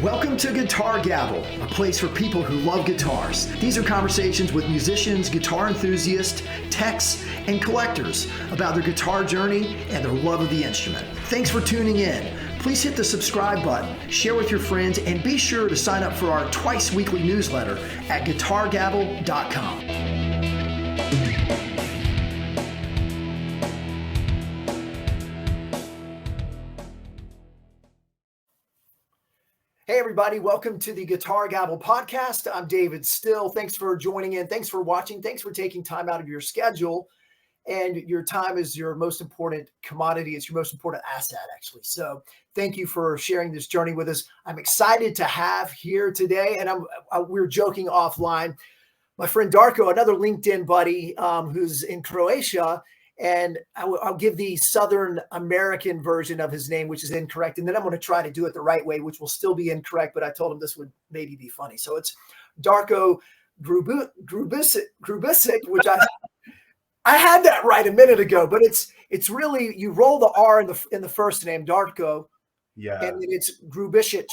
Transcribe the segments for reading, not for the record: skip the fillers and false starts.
Welcome to Guitar Gavel, a place for people who love guitars. These are conversations with musicians, guitar enthusiasts, techs, and collectors about their guitar journey and their love of the instrument. Thanks for tuning in. Please hit the subscribe button, share with your friends, and be sure to sign up for our twice weekly newsletter at guitargavel.com. Hey everybody, welcome to the Guitar Gavel podcast. I'm David Still. Thanks for joining in. Thanks for watching. Thanks for taking time out of your schedule. And your time is your most important commodity. It's your most important asset, actually. So thank you for sharing this journey with us. I'm excited to have here today, and we're joking offline, my friend Darko, another LinkedIn buddy who's in Croatia. And I'll give the Southern American version of his name, which is incorrect. And then I'm going to try to do it the right way, which will still be incorrect. But I told him this would maybe be funny. So it's Darko Grubisic, which I had that right a minute ago. But it's really, you roll the R in the first name, Darko. Yeah. And then it's Grubisic.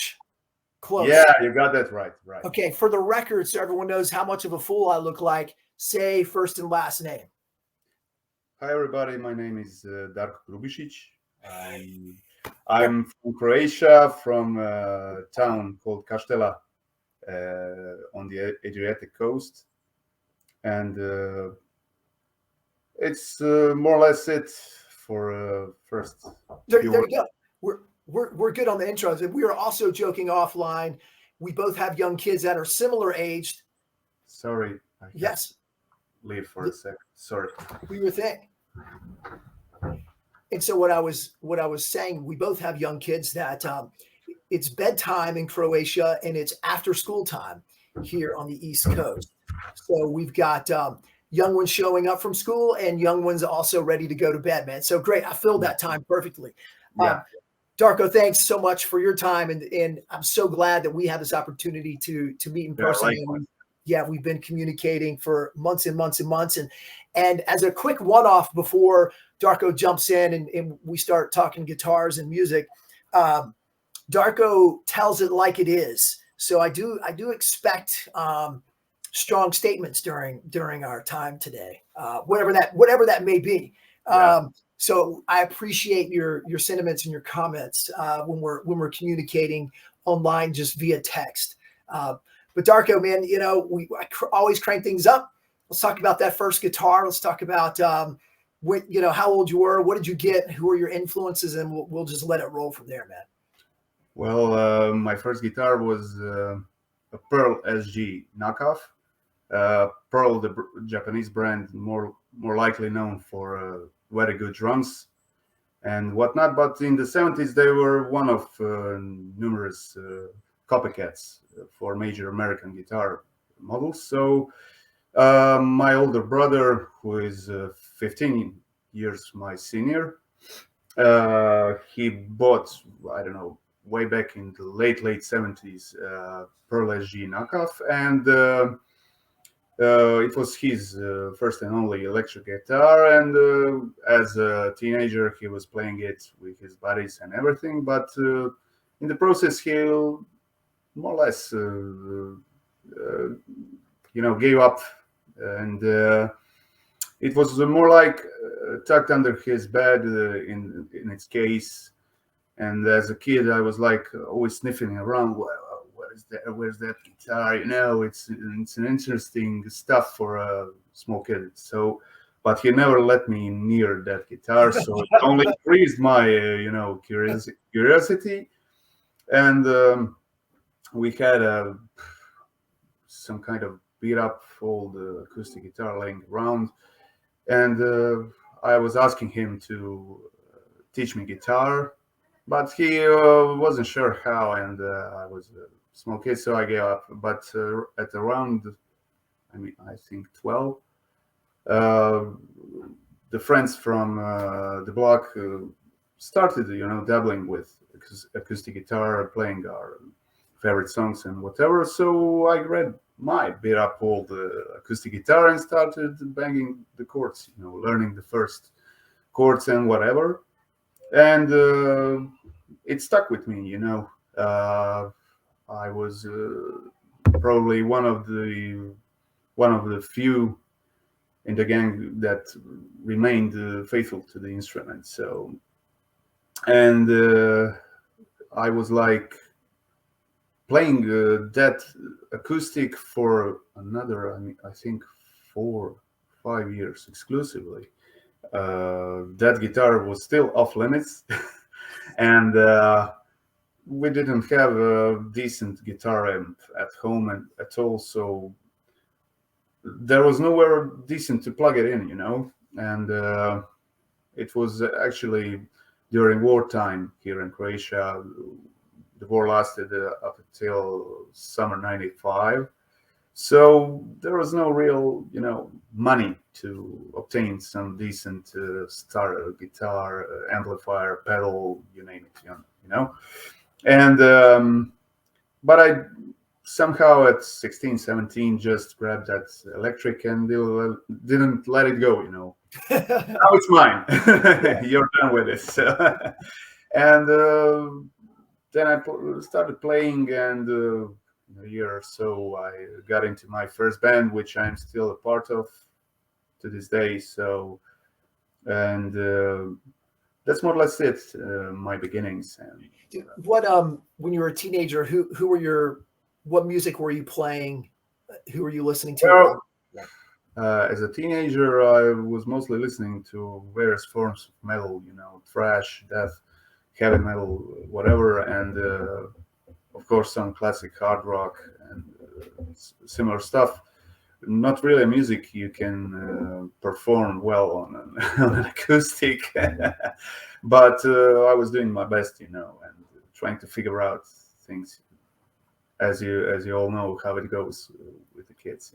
Close. Yeah, you got that right. Right. Okay. For the record, so everyone knows how much of a fool I look like, say first and last name. Hi, everybody. My name is Darko Grubisic. I'm from Croatia, from a town called Kaštela on the Adriatic coast. And it's more or less it for first. There you go. We're good on the intros. And we are also joking offline. We both have young kids that are similar aged. Sorry. Yes. Leave for a second. Sorry. We were thinking. And so what I was saying, we both have young kids that it's bedtime in Croatia and it's after school time here on the East Coast. So we've got young ones showing up from school and young ones also ready to go to bed, man. So great. I filled that time perfectly. Yeah. Darko, thanks so much for your time. And I'm so glad that we have this opportunity to meet in person. Yeah, we've been communicating for months and months and months. And as a quick one-off before Darko jumps in and we start talking guitars and music, Darko tells it like it is. So I do expect strong statements during our time today, whatever that may be. Yeah. So I appreciate your sentiments and your comments when we're communicating online just via text. But Darko, man, I always crank things up. Let's talk about that first guitar. Let's talk about how old you were. What did you get? Who were your influences? And we'll just let it roll from there, man. Well, my first guitar was a Pearl SG knockoff. Pearl, the Japanese brand, more likely known for very good drums and whatnot. But in the 70s, they were one of numerous copycats for major American guitar models. So my older brother, who is 15 years my senior, he bought, I don't know, way back in the late 70s, Pearl SG knockoff. And it was his first and only electric guitar. And as a teenager, he was playing it with his buddies and everything. But in the process, he more or less, gave up, and it was more like tucked under his bed in its case. And as a kid, I was like always sniffing around. What is that? Where's that guitar? It's an interesting stuff for a small kid. So, but he never let me near that guitar, so it only increased my curiosity. And we had some kind of beat up old acoustic guitar laying around, and I was asking him to teach me guitar, but he wasn't sure how, and I was a small kid, so I gave up. But at around, I think 12, the friends from the block started, dabbling with acoustic guitar, playing our favorite songs and whatever. So I grabbed my beat up old acoustic guitar and started banging the chords, learning the first chords and whatever. And it stuck with me, I was probably one of the few in the gang that remained faithful to the instrument. So, and I was like playing that acoustic for another, I think, 4 5 years exclusively. That guitar was still off limits, and we didn't have a decent guitar amp at home and at all, so there was nowhere decent to plug it in, and it was actually during wartime here in Croatia. The war lasted up until summer '95, so there was no real, money to obtain some decent starter guitar, amplifier, pedal, you name it, And but I somehow at 16, 17 just grabbed that electric and didn't let it go, Now it's mine. You're done with it. So, and then I started playing, and in a year or so, I got into my first band, which I'm still a part of to this day. So, and that's more or less it, my beginnings. And What when you were a teenager, who were what music were you playing? Who were you listening to? well, as a teenager, I was mostly listening to various forms of metal, thrash, death, heavy metal, whatever, and of course some classic hard rock and similar stuff. Not really music you can perform well on on an acoustic, but I was doing my best, and trying to figure out things, as you all know how it goes with the kids,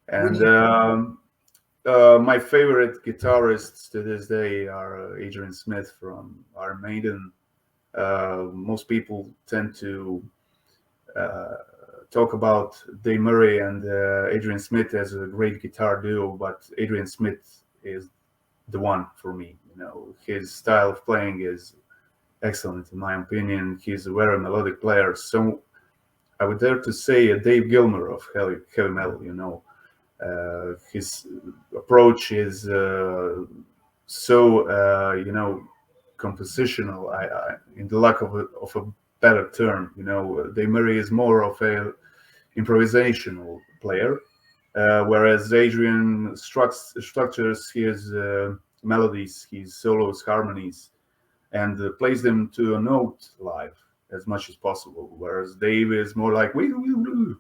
And my favorite guitarists to this day are Adrian Smith from Iron Maiden. Most people tend to talk about Dave Murray and Adrian Smith as a great guitar duo, but Adrian Smith is the one for me. His style of playing is excellent in my opinion. He's a very melodic player. So I would dare to say a Dave Gilmour of heavy metal. His approach is so compositional. In the lack of a better term, Dave Murray is more of a improvisational player, whereas Adrian structures his melodies, his solos, harmonies, and plays them to a note live as much as possible. Whereas Dave is more like wherever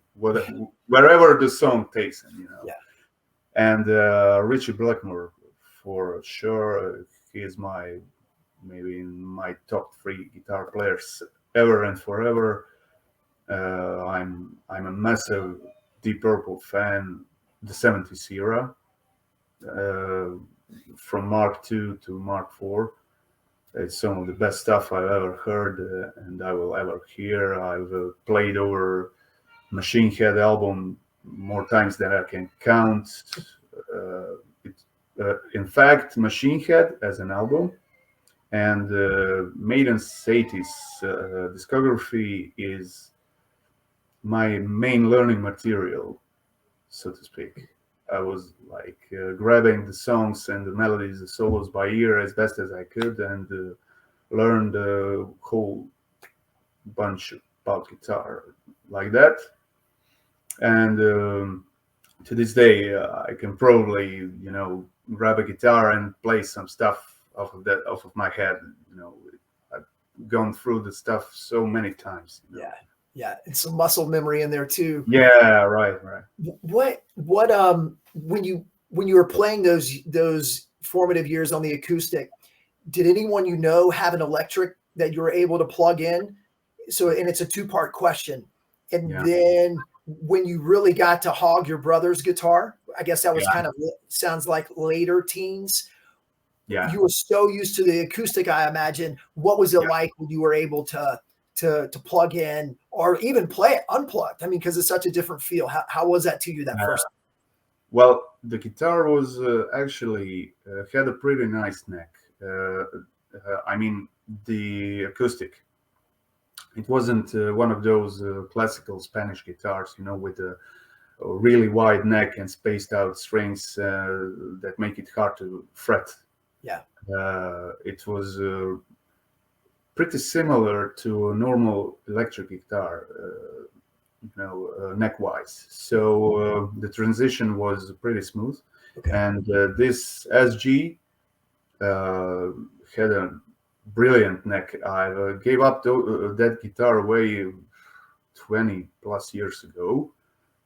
the song takes him, Yeah. And Richie Blackmore, for sure, he is maybe in my top 3 guitar players ever and forever. I'm a massive Deep Purple fan, the '70s era, from Mark II to Mark IV. It's some of the best stuff I've ever heard and I will ever hear. I've played over Machine Head album more times than I can count. In fact, Machine Head as an album and Maiden's '80s discography is my main learning material, so to speak. I was like grabbing the songs and the melodies, the solos by ear as best as I could, and learned a whole bunch about guitar like that. And to this day, I can probably, grab a guitar and play some stuff off of my head. I've gone through the stuff so many times. Yeah, and some muscle memory in there too. Yeah, right. What when you were playing those formative years on the acoustic, did anyone have an electric that you were able to plug in? So, and it's a 2-part question. And then when you really got to hog your brother's guitar, I guess that was kind of sounds like later teens. Yeah. You were so used to the acoustic, I imagine. What was it like when you were able to plug in or even play it unplugged? I mean, because it's such a different feel. How was that to you that first? Well, the guitar was actually had a pretty nice neck. I mean, the acoustic. It wasn't one of those classical Spanish guitars, with a really wide neck and spaced out strings that make it hard to fret. Yeah. It was pretty similar to a normal electric guitar, neck-wise. So the transition was pretty smooth. Okay. And this SG had a brilliant neck. I gave up that guitar away 20 plus years ago,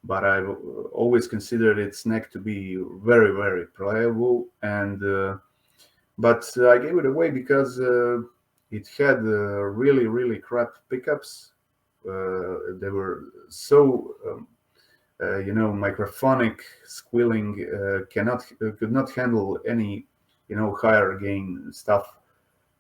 but I've always considered its neck to be very, very playable. And but I gave it away because it had really, really crap pickups. They were so microphonic, squealing, could not handle any higher gain stuff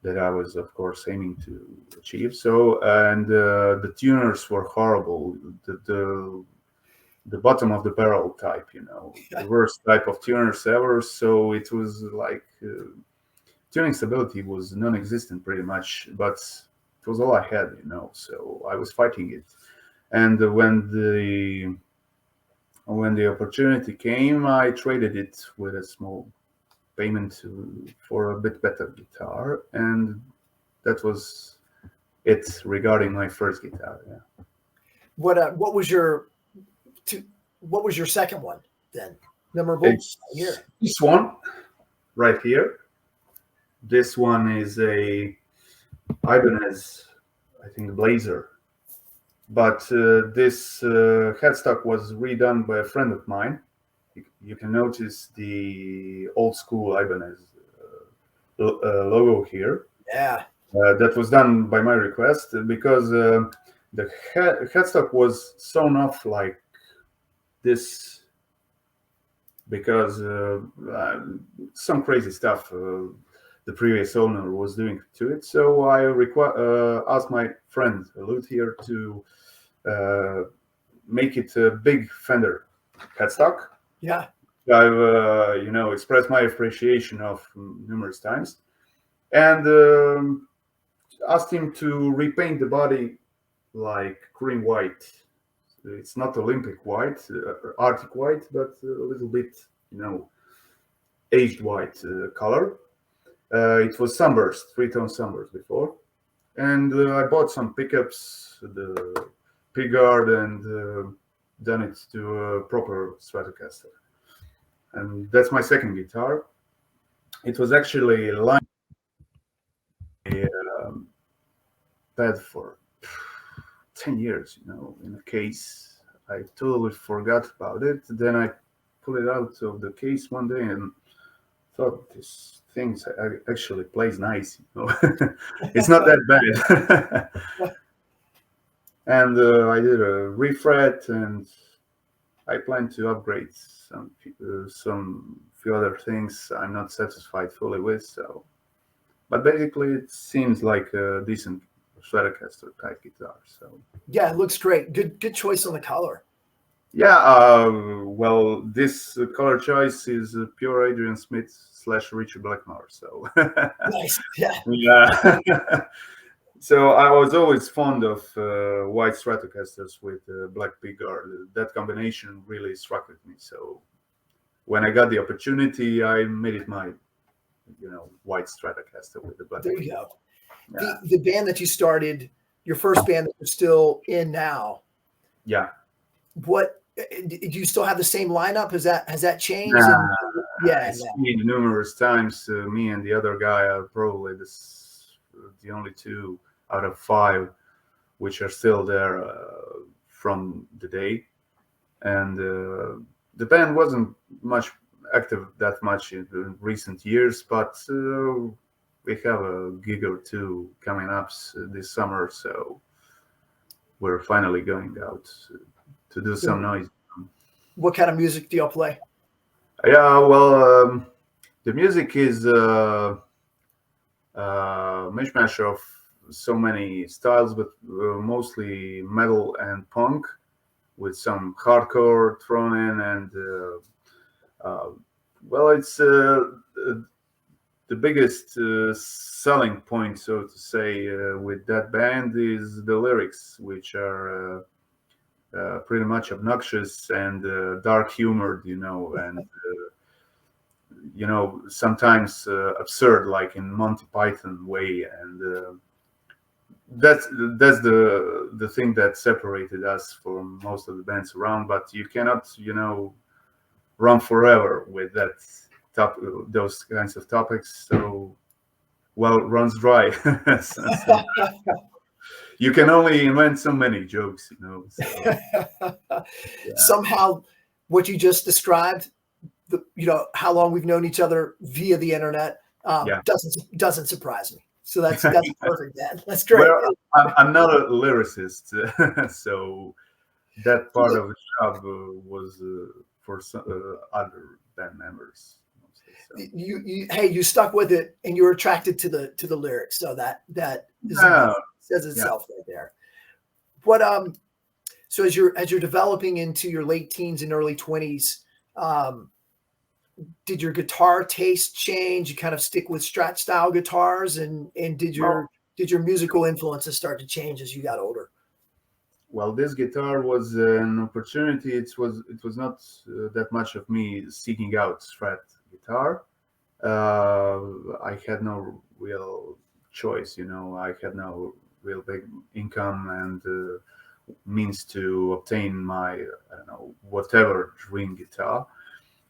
that I was, of course, aiming to achieve. So, and the tuners were horrible. The bottom of the barrel type, the worst type of tuners ever. So it was like tuning stability was non-existent pretty much, but it was all I had, So I was fighting it, and when the opportunity came, I traded it with a small payment for a bit better guitar, and that was it regarding my first guitar. Yeah. What was your second one then? Memorable here. This one right here. This one is a Ibanez, I think, Blazer. But this headstock was redone by a friend of mine. You can notice the old school Ibanez logo here. Yeah. That was done by my request because the headstock was sewn off like this because some crazy stuff the previous owner was doing to it. So I asked my friend Luthier to make it a big Fender headstock. Yeah. I've expressed my appreciation of numerous times, and asked him to repaint the body like cream white. It's not Olympic white, Arctic white, but a little bit, aged white color. It was sunburst, 3-tone sunburst before, and I bought some pickups, the pickguard, and done it to a proper Stratocaster. And that's my second guitar. It was actually lying bed for 10 years, in a case. I totally forgot about it. Then I pulled it out of the case one day and thought this thing actually plays nice. It's not that bad. And I did a refret, and I plan to upgrade some few other things I'm not satisfied fully with. So, but basically, it seems like a decent Stratocaster type guitar. So yeah, it looks great. Good choice on the color. Yeah, well, this color choice is pure Adrian Smith / Richie Blackmore. So nice. Yeah. Yeah. So I was always fond of white Stratocasters with black pickguard. That combination really struck with me. So when I got the opportunity, I made it my, white Stratocaster with the black. There you go. Yeah. The band that you started, your first band that you're still in now. Yeah. What do you still have the same lineup? Has that changed? Yeah. It's been numerous times. Me and the other guy are probably the only two out of 5 which are still there from the day, and the band wasn't much active that much in recent years, but we have a gig or 2 coming up this summer, so we're finally going out to do some noise. What kind of music do y'all play? Yeah, well, the music is a mishmash of so many styles, but mostly metal and punk, with some hardcore thrown in, and well, it's the biggest selling point, so to say, with that band is the lyrics, which are pretty much obnoxious and dark humored, and sometimes absurd, like in Monty Python way, and that's the thing that separated us from most of the bands around. But you cannot, run forever with those kinds of topics. So, well, it runs dry. So you can only invent so many jokes, So, yeah. Somehow, what you just described, how long we've known each other via the internet, Yeah. doesn't surprise me. So that's perfect, Dan. That's great. Well, I'm not a lyricist, so that part of the job was for some, other band members. Mostly, so. You stuck with it, and you were attracted to the lyrics. So that is says itself right there. What so as you're developing into your late teens and early 20s, did your guitar taste change? You kind of stick with Strat style guitars, and did your musical influences start to change as you got older? Well, this guitar was an opportunity. It was not that much of me seeking out Strat guitar. I had no real choice, I had no real big income and means to obtain my, I don't know, whatever dream guitar.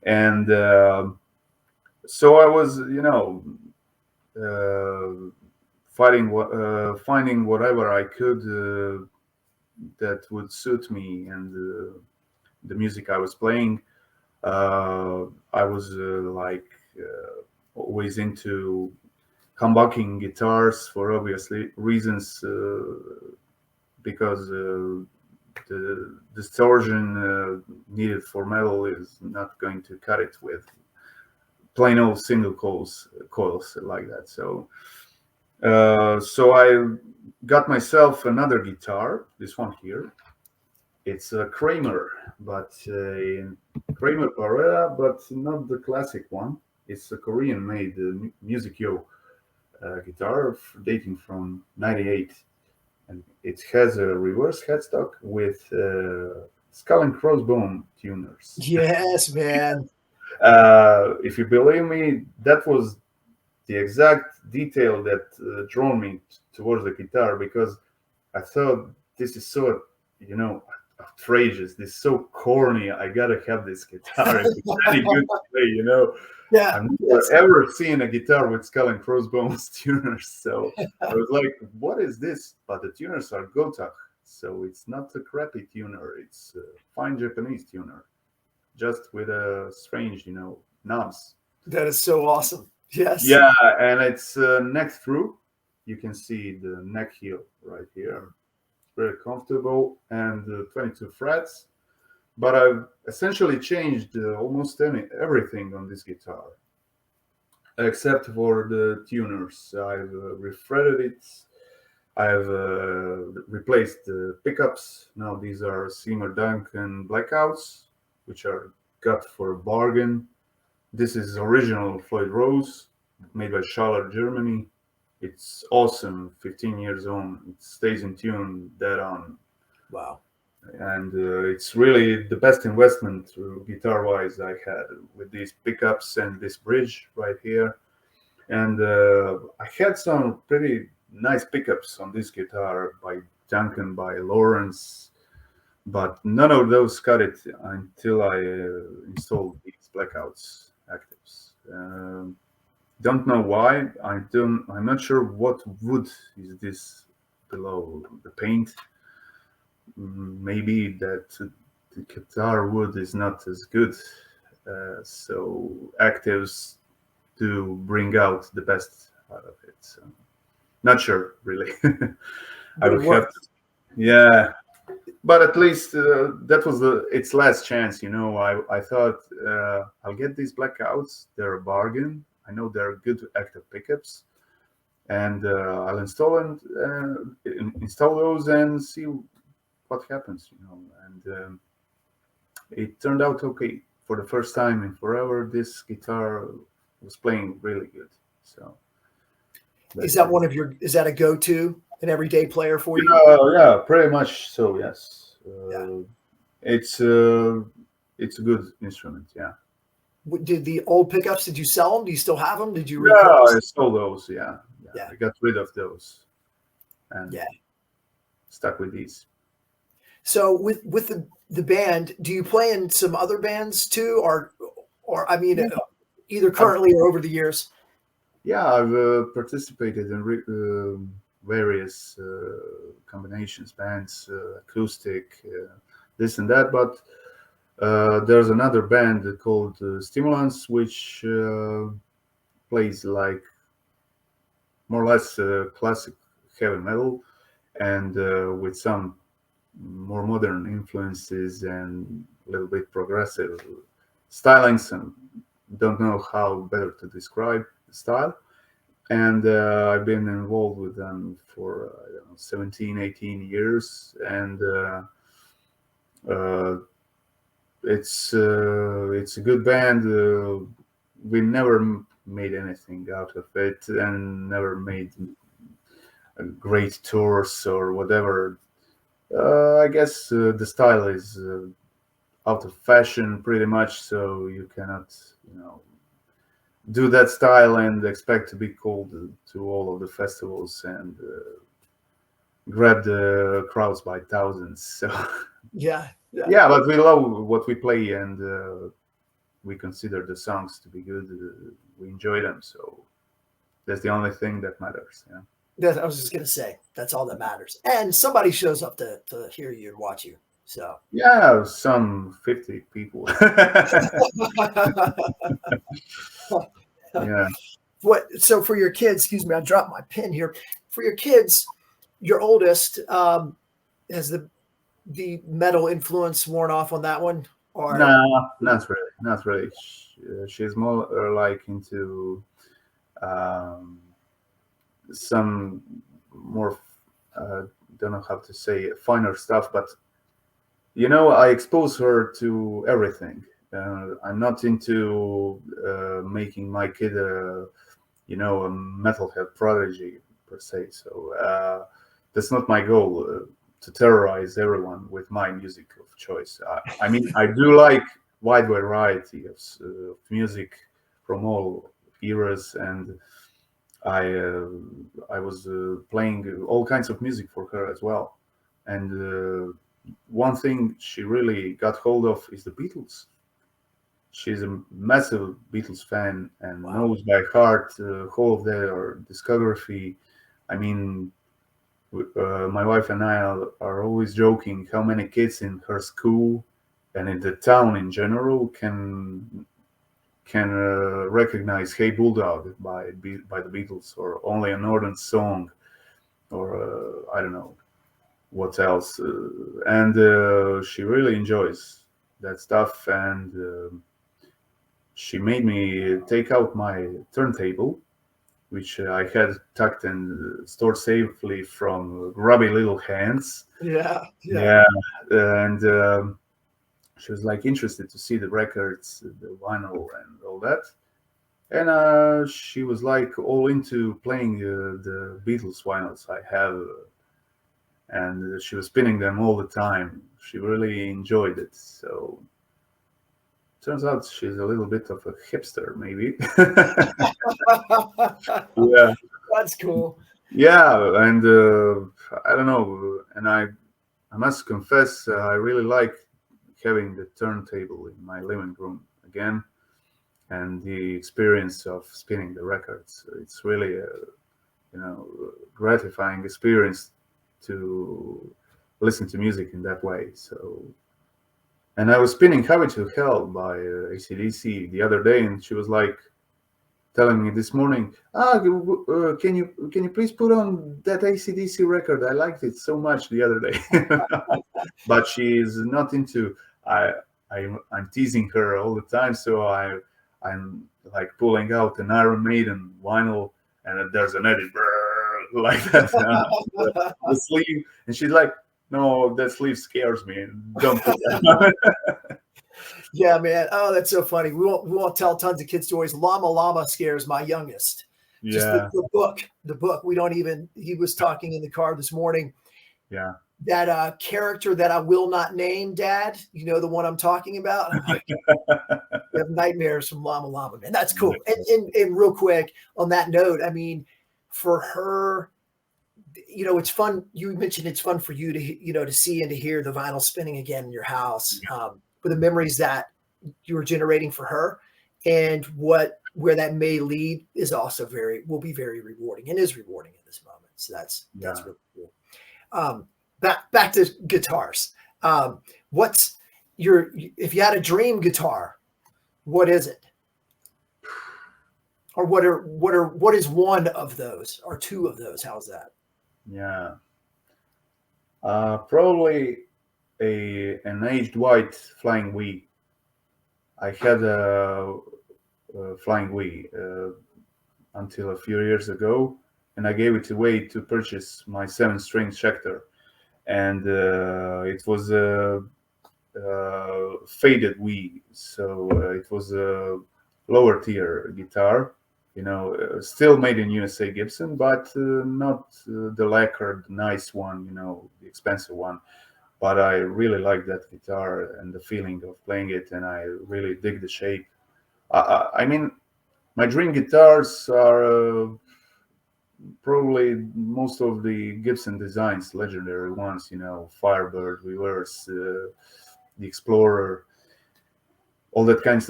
And so I was, finding whatever I could that would suit me and the music I was playing. I was always into humbucking guitars for obviously reasons, because the distortion needed for metal is not going to cut it with plain old single coils like that. So I got myself another guitar, this one here. It's a Kramer, but Kramer Baretta, but not the classic one. It's a Korean-made Music Yo guitar dating from '98, and it has a reverse headstock with skull and crossbone tuners. Yes, man. If you believe me, that was the exact detail that drew me towards the guitar, because I thought this is so, outrageous. This is so corny. I gotta have this guitar. It's really good to play, Yeah. I've never ever seen a guitar with skull and crossbones tuners. So I was like, what is this? But the tuners are Gotach. So it's not a crappy tuner. It's a fine Japanese tuner, just with a strange, knobs. That is so awesome. Yes. Yeah, and it's neck through. You can see the neck heel right here. Very comfortable, and 22 frets. But I've essentially changed almost everything on this guitar, except for the tuners. I've refretted it. I've replaced the pickups. Now these are Seymour Duncan Blackouts, which are got for a bargain. This is original Floyd Rose, made by Schaller, Germany. It's awesome, 15 years old. It stays in tune, dead on. Wow. And it's really the best investment guitar-wise I had with these pickups and this bridge right here. And I had some pretty nice pickups on this guitar by Duncan, by Lawrence, but none of those cut it until I installed these Blackouts actives. Don't know why. I'm not sure what wood is this below the paint. Maybe that the guitar wood is not as good, so actives do bring out the best out of it. So not sure really. I would have to, yeah, but at least that was its last chance. I thought I'll get these Blackouts. They're a bargain. I know they're good active pickups, and I'll install those and see what happens, and it turned out okay. For the first time in forever, this guitar was playing really good. So Is that is that a go-to, an everyday player for you? yeah, pretty much so. Yes, Yeah. it's a good instrument. Yeah. Did the old pickups, did you sell them? Do you still have them? Did you Yeah, I repurpose? sold those. Yeah, yeah. Yeah. I got rid of those and Yeah. stuck with these. So with the band, do you play in some other bands too, or I mean, Yeah, either I've, currently or over the years? I've participated in various combinations, bands, acoustic, this and that. But there's another band called Stimulants, which plays like more or less classic heavy metal, and with some more modern influences and a little bit progressive stylings. And don't know how better to describe the style. And I've been involved with them for I don't know, 17, 18 years, and uh, it's a good band. We never made anything out of it, and never made great tours or whatever. I guess the style is out of fashion pretty much, so you cannot, do that style and expect to be called to all of the festivals and grab the crowds by thousands. So Yeah. Yeah. yeah, but we love what we play, and we consider the songs to be good. We enjoy them, so that's the only thing that matters. I was just gonna say that's all that matters, and somebody shows up to hear you and watch you. So Yeah, some 50 people. Yeah. So for your kids, excuse me, I dropped my pen here. For your kids, your oldest, has the metal influence worn off on that one, or No, not really. Not really. She's more like into um, some more, don't know how to say, finer stuff. But I expose her to everything. I'm not into making my kid a metalhead prodigy per se. So that's not my goal. To terrorize everyone with my music of choice. I mean, I do like wide variety of music from all eras, and I was playing all kinds of music for her as well. And one thing she really got hold of is the Beatles. She's a massive Beatles fan and wow, knows by heart whole of their discography. I mean, my wife and I are always joking how many kids in her school and in the town in general can recognize "Hey Bulldog" by the Beatles, or only a Northern Song, or I don't know what else. And she really enjoys that stuff, and she made me take out my turntable, which I had tucked and stored safely from grubby little hands. yeah, yeah, Yeah, and she was like interested to see the records, the vinyl, and all that. And she was like all into playing the Beatles vinyls I have, and she was spinning them all the time. She really enjoyed it. So turns out she's a little bit of a hipster, maybe. Yeah. that's cool. Yeah, and I don't know, and I must confess, I really like having the turntable in my living room again, and the experience of spinning the records. It's really a gratifying experience to listen to music in that way. So, and I was spinning "Highway to Hell" by AC/DC the other day, and she was like telling me this morning, can you please put on that AC/DC record? I liked it so much the other day. But she is not into. I'm teasing her all the time, so I'm like pulling out an Iron Maiden vinyl, and there's an edit like that the sleeve, and she's like, "No, that sleeve scares me. Don't put that on." Yeah, man. Oh, that's so funny. We won't tell tons of kid stories. Llama Llama scares my youngest. Just Yeah. the book. He was talking in the car this morning. Yeah. That character that I will not name, Dad, you know, the one I'm talking about. I'm like, you have nightmares from Llama Llama, man. That's cool. And real quick on that note, I mean, for her, you know, it's fun. You mentioned it's fun for you to, you know, to see and to hear the vinyl spinning again in your house, for the memories that you were generating for her, and where that may lead is also will be very rewarding and is rewarding in this moment. So that's really cool. Back to guitars. What's if you had a dream guitar, what is it? Or what is one of those or two of those? How's that? Yeah. Probably an aged white Flying V. I had a Flying V until a few years ago, and I gave it away to purchase my 7-string Schecter, and it was a faded V, so it was a lower tier guitar, you know, still made in USA Gibson, but not the lacquered nice one, you know, the expensive one. But I really like that guitar and the feeling of playing it, and I really dig the shape. I mean, my dream guitars are probably most of the Gibson designs, legendary ones, you know, Firebird, Reverse, the Explorer, all that kinds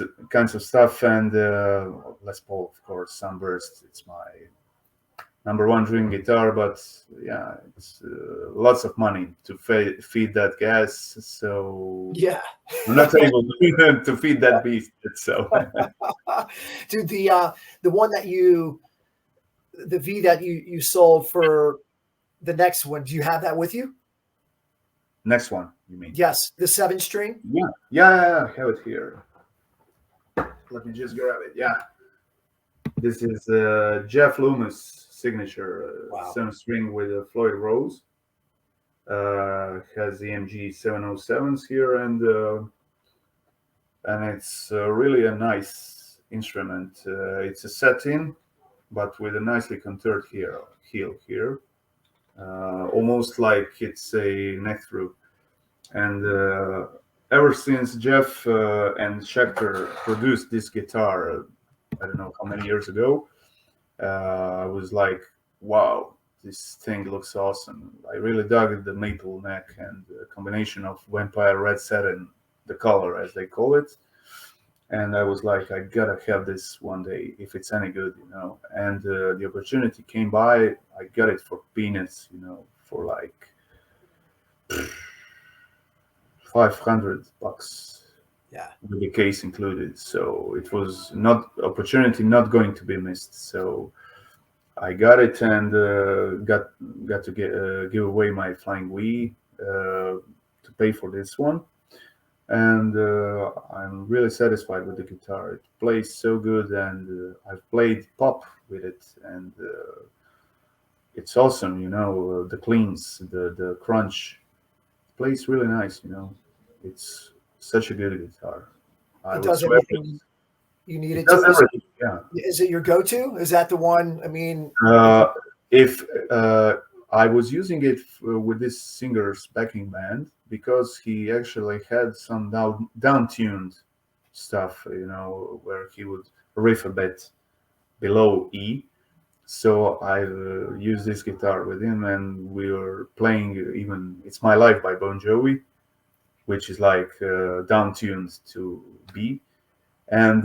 of stuff, and Les Paul, of course, Sunburst. It's my number one dream guitar, but yeah, it's lots of money to feed that gas, so Yeah, I'm not able to feed that beast. So, dude, the one that the V that you sold for the next one, do you have that with you? next one, you mean? Yes, the 7-string. Yeah, I have it here. Let me just grab it. Yeah, this is Jeff Loomis signature Wow. 7-string with a Floyd Rose. Has EMG 707s here, and it's really a nice instrument. It's a set-in, but with a nicely contoured heel here, almost like it's a neck through. And ever since Jeff and Schecter produced this guitar, I don't know how many years ago, I was like, wow, this thing looks awesome. I really dug the maple neck and the combination of vampire red satin, the color as they call it. And I was like, I gotta have this one day if it's any good, you know. And the opportunity came by. I got it for peanuts, you know, for like $500, Yeah, with the case included. So it was not opportunity not going to be missed. So I got it and got to give away my Flying V to pay for this one. And I'm really satisfied with the guitar. It plays so good, and I've played pop with it, and it's awesome. You know, the cleans, the crunch, plays really nice. You know, it's such a good guitar. I it would does swear everything you need it it does to. everything. Yeah. Is it your go-to? Is that the one? I mean, If I was using it with this singer's backing band because he actually had some down-tuned stuff, you know, where he would riff a bit below E. So I used this guitar with him, and we were playing even "It's My Life" by Bon Jovi, which is like down-tuned to B, and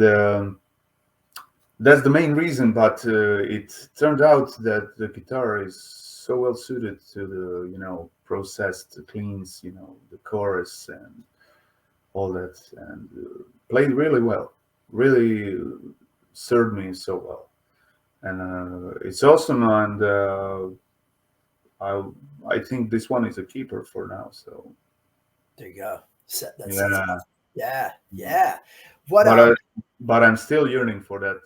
that's the main reason. But it turned out that the guitar is so well suited to the, you know, processed cleans, you know, the chorus and all that, and played really well. Really served me so well, and it's awesome. And I I think this one is a keeper for now. So there you go. That sets it yeah, up. Yeah. What but but I'm still yearning for that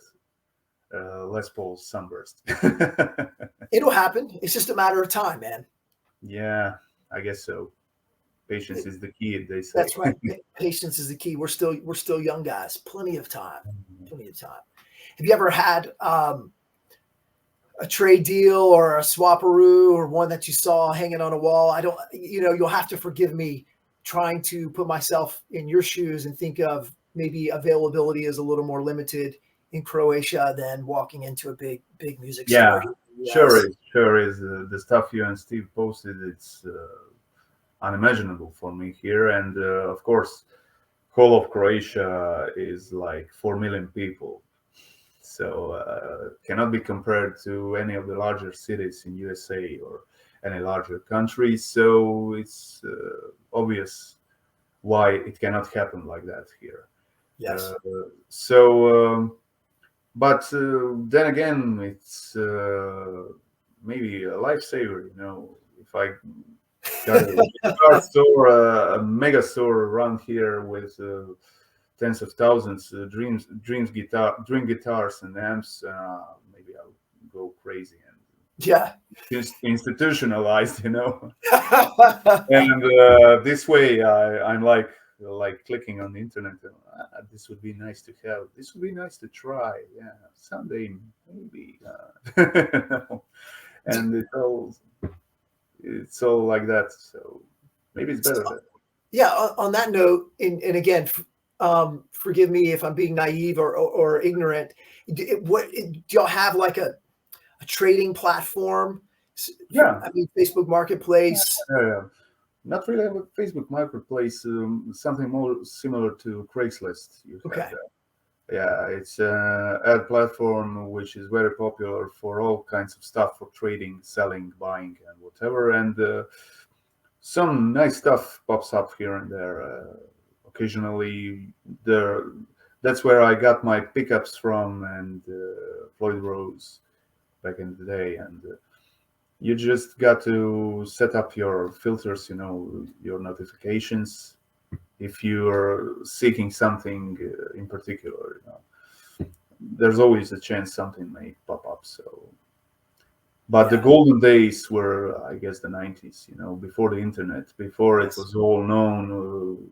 Les Paul Sunburst. it'll happen. It's just a matter of time, man. Yeah, I guess so. Patience is the key, they say. That's right. Patience is the key. We're still young guys. Plenty of time. Plenty of time. Have you ever had a trade deal or a swaparoo or one that you saw hanging on a wall. I don't, you'll have to forgive me trying to put myself in your shoes and think of maybe availability is a little more limited in Croatia than walking into a big music store Yeah, here in the sure US. is, sure is. The stuff you and Steve posted, it's unimaginable for me here. And of course, whole of Croatia is like 4 million people. So cannot be compared to any of the larger cities in USA or any larger country. So it's obvious why it cannot happen like that here. Yes. So, but then again, it's maybe a lifesaver. If I got a guitar store, a mega store around here with tens of thousands, dream guitars and amps. Maybe I'll go crazy and Yeah. institutionalized, And this way, I'm like clicking on the internet. This would be nice to have. This would be nice to try. Yeah, someday maybe. And it's all like that. So maybe it's better. Yeah. On that note, and again, forgive me if I'm being naive or ignorant. Do y'all have like a trading platform? Yeah. I mean, Facebook Marketplace. Not really a Facebook Marketplace. Something more similar to Craigslist. You have Okay. that. Yeah, it's an ad platform which is very popular for all kinds of stuff for trading, selling, buying, and whatever. And some nice stuff pops up here and there. Occasionally, that's where I got my pickups from, and Floyd Rose back in the day. And you just got to set up your filters, your notifications if you're seeking something in particular. There's always a chance something may pop up. So, but the golden days were, I guess, the 90s. Before the internet, before it was all known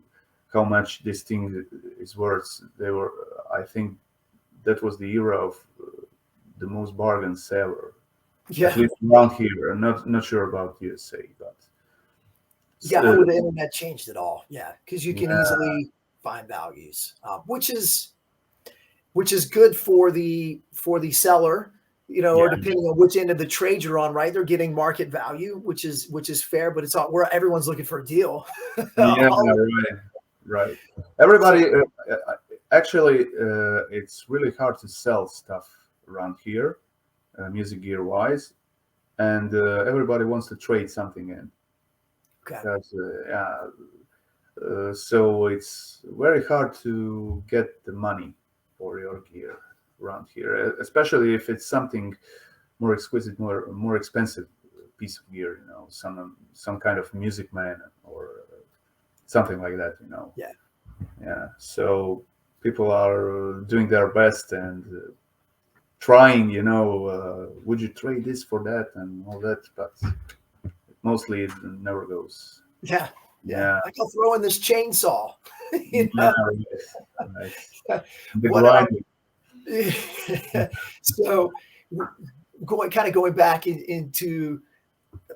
how much this thing is worth. They were, I think, that was the era of the most bargains ever. Yeah. At least around here. I'm not sure about USA, but how would the internet changed it all? Yeah, because you can Yeah. easily find values, which is good for the seller, or depending on which end of the trade you're on, right? They're getting market value, which is fair, but it's all where everyone's looking for a deal. Yeah, right. Everybody, actually, it's really hard to sell stuff around here, music gear wise, and everybody wants to trade something in. Okay. Because, so it's very hard to get the money for your gear around here, especially if it's something more exquisite, more expensive piece of gear. Some kind of Music Man or something like that. Yeah. So people are doing their best and trying. Would you trade this for that and all that? But mostly it never goes. Yeah. Like I'll throw in this chainsaw. Right. The grinding. So going back into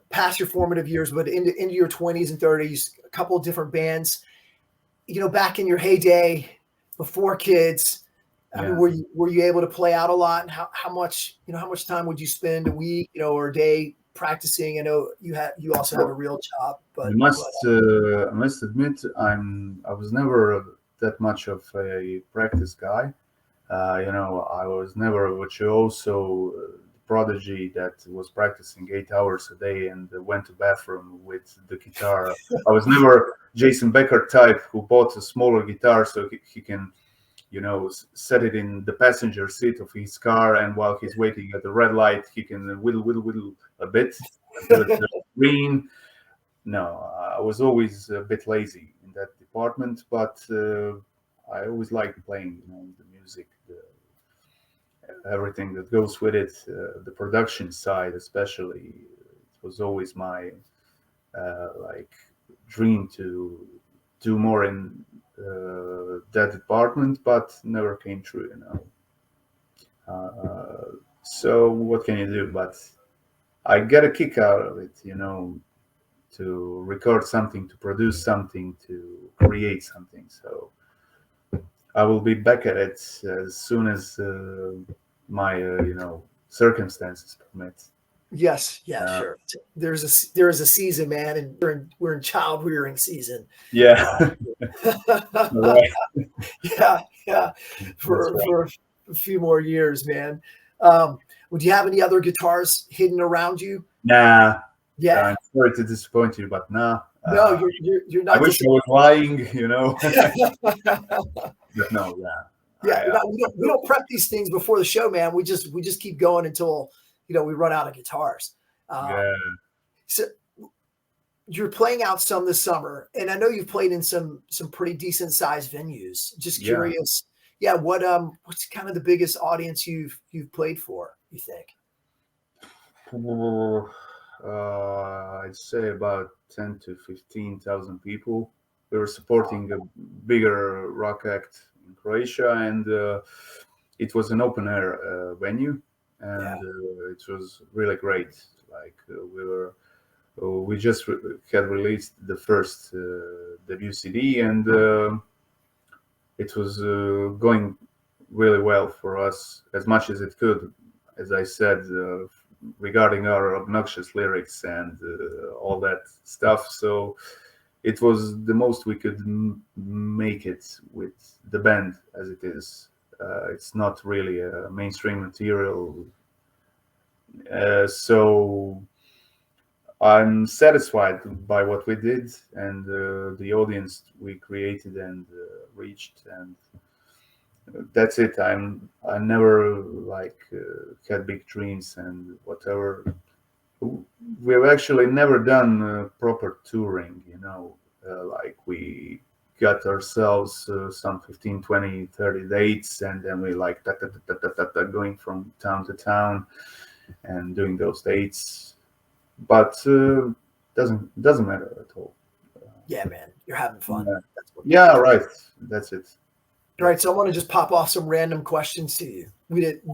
past your formative years, but into your 20s and 30s, a couple of different bands. Back in your heyday, before kids, I mean, were you able to play out a lot? And how much time would you spend a week, or a day practicing? I know you also have a real job, but I must admit I was never that much of a practice guy. I was never a virtuoso prodigy that was practicing 8 hours a day and went to bathroom with the guitar. I was never Jason Becker type who bought a smaller guitar so he can, set it in the passenger seat of his car, and while he's waiting at the red light, he can whittle a bit until it's green. No, I was always a bit lazy in that department, but I always liked playing, the music, everything that goes with it, the production side especially. It was always my dream to do more in that department, but never came true. So what can you do? But I get a kick out of it, you know, to record something, to produce something, to create something. So I will be back at it as soon as my, circumstances permit. Yes, yeah, Uh, sure. There is a season, man, and we're in child rearing season. yeah, right. Yeah, yeah, That's right. for a few more years, man. Um, would you have any other guitars hidden around you? Nah, Yeah. I'm sorry to disappoint you, but nah. No, you're I not wish I was lying, you know, but no, yeah. Yeah, I, you're not, we don't prep these things before the show, man. We just keep going until we run out of guitars. yeah, So you're playing out some this summer, and I know you've played in some pretty decent sized venues. Just yeah. curious, yeah, what's kind of the biggest audience you've played for, you think? I'd say about 10 to 15,000 people. We were supporting a bigger rock act in Croatia, and it was an open air venue, Yeah, and it was really great. Like we just had released the first debut CD, and it was going really well for us as much as it could. As I said, regarding our obnoxious lyrics and all that stuff. So it was the most we could make it with the band as it is. It's not really a mainstream material. So I'm satisfied by what we did and the audience we created and reached, and that's it. I never like had big dreams and whatever. We've actually never done proper touring, you know, like we got ourselves some 15, 20, 30 dates, and then we like going from town to town and doing those dates. But doesn't matter at all. yeah, man, you're having fun. Yeah, That's what yeah, matters. right. That's it. All right, That's so I it. want to just pop off some random questions to you.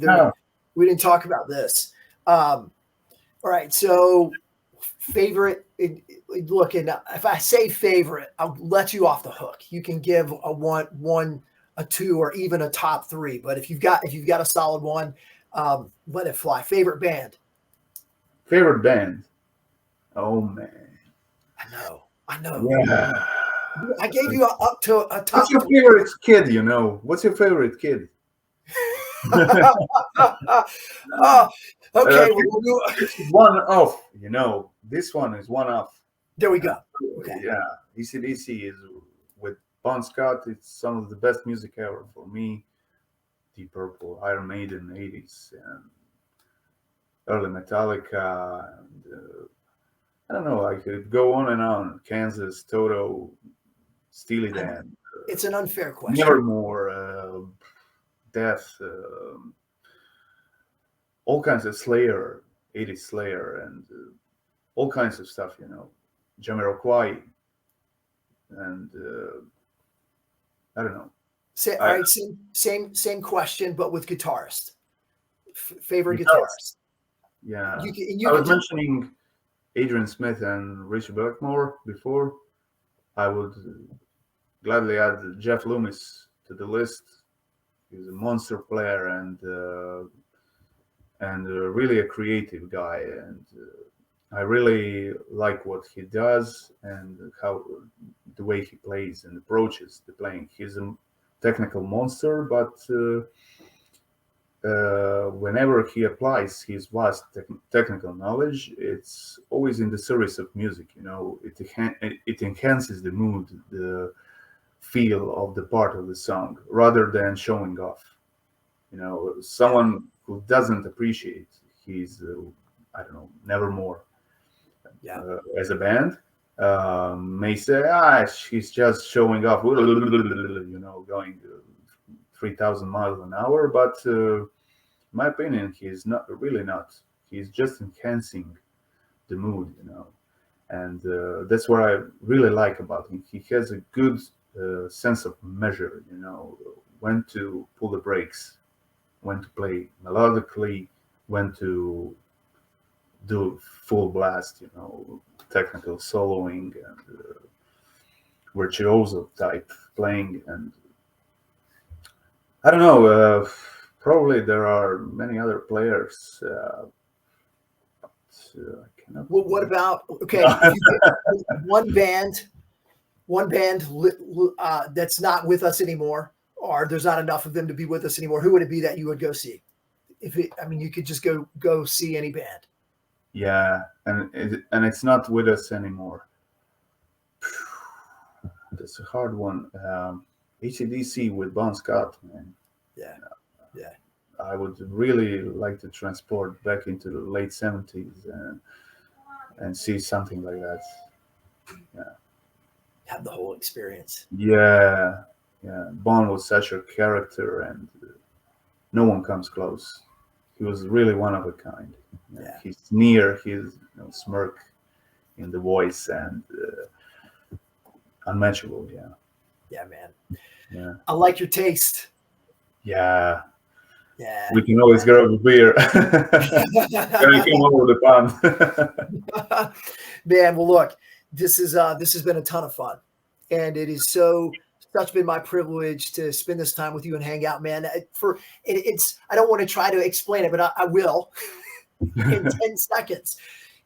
Yeah. We didn't talk about this. All right, so favorite. Look, and if I say favorite, I'll let you off the hook. You can give a one, a two, or even a top three. But if you've got a solid one, let it fly. Favorite band. Favorite band? Oh man. I know. I know. Yeah. I gave you up to a What's top your three. favorite kid? You know, what's your favorite kid? Oh, okay. It's one off. You know, this one is one off. There we Uh, go. Okay. yeah, ECDC is with Bon Scott. It's some of the best music ever for me. Deep Purple, Iron Maiden, 80s, and early Metallica. And, I don't know. I could go on and on. Kansas, Toto, Steely Dan, It's an unfair question. Nevermore, Death, all kinds of Slayer, 80s Slayer, and all kinds of stuff, you know. Jamiroquai, and I don't know. All I right, same question, but with guitarist. Favorite guitars. guitarist. Yeah, You I can was mentioning Adrian Smith and Richie Blackmore before. I would gladly add Jeff Loomis to the list. He's a monster player and really a creative guy, and I really like what he does and how the way he plays and approaches the playing. He's a technical monster, but whenever he applies his vast technical knowledge, it's always in the service of music. You know, it enhances the mood, the feel of the part of the song, rather than showing off. You know, someone who doesn't appreciate his, I don't know, Nevermore yeah. as a band may say, she's just showing off, you know, going 3,000 miles an hour. But in my opinion, he's not really not. He's just enhancing the mood, you know. And that's what I really like about him. He has a good sense of measure, you know, when to pull the brakes, when to play melodically, when to do full blast, technical soloing and virtuoso type playing. And I don't know, probably there are many other players. I cannot. Well, what about, okay, if you get one band that's not with us anymore, or there's not enough of them to be with us anymore, who would it be that you would go see? You could just go see any band. Yeah, and it's not with us anymore. That's a hard one. AC/DC with Bon Scott, man. Yeah. I would really like to transport back into the late 70s and see something like that. Yeah. Have the whole experience. Yeah. Bon was such a character, and no one comes close. He was really one of a kind. Yeah. His sneer, his smirk in the voice, and unmatchable. Yeah. Yeah, man. Yeah. I like your taste. Yeah. Yeah. We can always grab a beer. Can I come over the pond? Man, well, look, this has been a ton of fun, and it is such been my privilege to spend this time with you and hang out, man. I don't want to try to explain it, but I will in 10 seconds.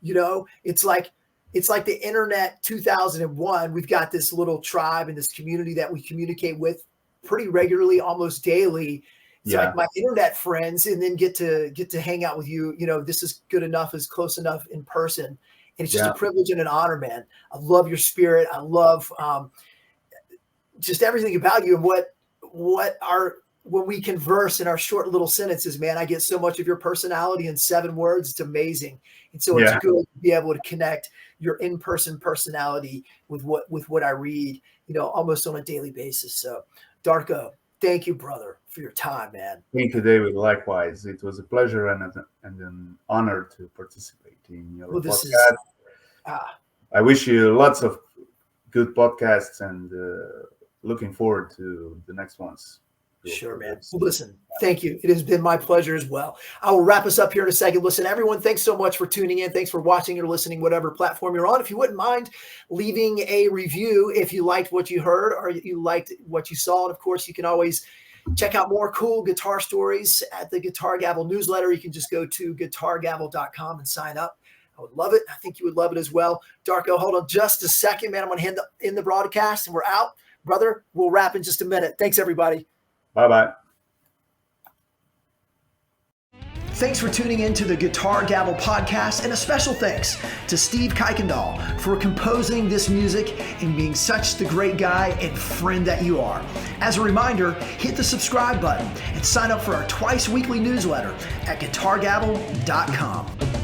It's like the internet 2001. We've got this little tribe and this community that we communicate with pretty regularly, almost daily. It's like my internet friends, and then get to hang out with you. This is good enough, is close enough in person. And it's just a privilege and an honor, man. I love your spirit. I love just everything about you, and when we converse in our short little sentences, man, I get so much of your personality in 7 words. It's amazing. And so it's good to be able to connect your in-person personality with what I read, almost on a daily basis. So Darko, thank you, brother, for your time, man. Thank you, David. Likewise. It was a pleasure and an honor to participate in your podcast. I wish you lots of good podcasts, and looking forward to the next ones. Sure, man. Well, listen, thank you. It has been my pleasure as well. I will wrap us up here in a second. Listen, everyone, thanks so much for tuning in. Thanks for watching or listening, whatever platform you're on. If you wouldn't mind leaving a review if you liked what you heard or you liked what you saw. And of course, you can always check out more cool guitar stories at the Guitar Gavel newsletter. You can just go to guitargavel.com and sign up. I would love it. I think you would love it as well. Darko, hold on just a second, man. I'm going to end the broadcast, and we're out. Brother, we'll wrap in just a minute. Thanks, everybody. Bye-bye. Thanks for tuning in to the Guitar Gavel podcast, and a special thanks to Steve Kuykendall for composing this music and being such the great guy and friend that you are. As a reminder, hit the subscribe button and sign up for our twice weekly newsletter at guitargavel.com.